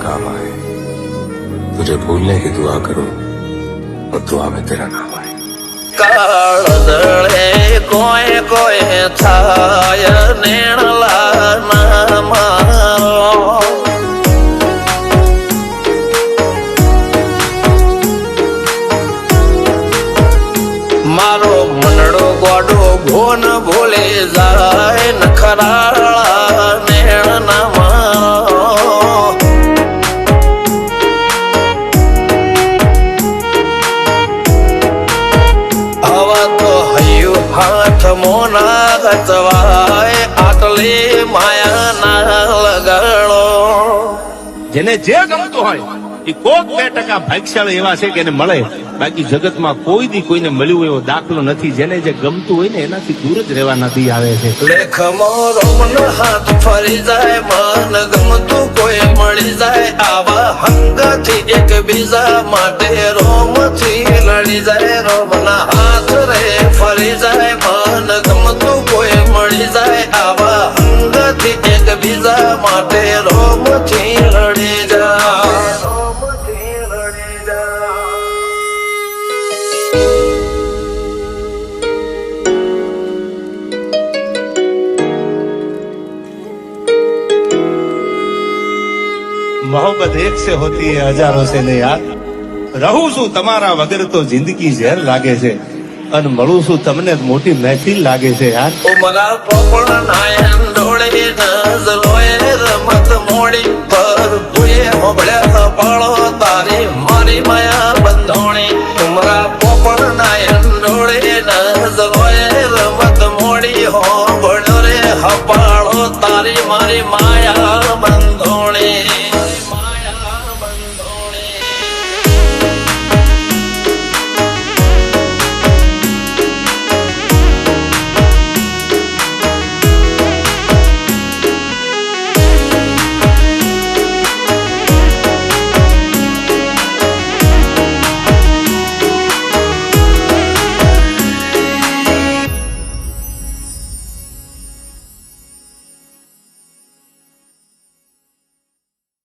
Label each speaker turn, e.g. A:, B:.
A: काम आए। तुझे भूलने की दुआ करूं और दुआ में तेरा नाम आए।
B: काळदळे कोय कोय थाय नेणला नाम मारो मनडो गोडो भोन भूले जाय नखराळा नेण नाम हवा तो हयु हाथ मोना गचवाय आटले माया ना लगाड़ो
C: જેને જે ગમતું હોય એ કોક 2% ભાગ્યશાળી એવા છે કે એને મળે, બાકી જગતમાં કોઈ દી કોઈને મળ્યું એવો દાખલો નથી. જેને જે ગમતું હોય ને એનાથી દૂર જ રહેવાનાથી આવે છે.
B: લેખ મોરો મન હાથ ફરી જાય મન ગમતું કોઈ મળી જાય આવા હંગથી એક બીજા માટે રોમથી લડી જાય રોમના હાથ રે ફરી જાય મન ગમતું કોઈ મળી જાય આવા હંગથી એક બીજા માટે રોમથી લડી જાય રોમથી લડી જાય
C: मोहब्बत एक से होती है हजारों से नहीं यार. રહું છું તમારા વગર તો જિંદગી ઝેર લાગે છે અને મળું છું તમને મોટી મહેફિલ લાગે છે યાર.
B: ઉમરા પોપણ નાયન ડોળે નજરોએ રમત મોડી પર ભૂએ મોબળ્યા પાળો તારી મારી માયા બંધોણી ઉમરા પોપણ નાયન ડોળે નજરોએ રમત મોડી હો બળો રે હપાળો તારી મારી માયા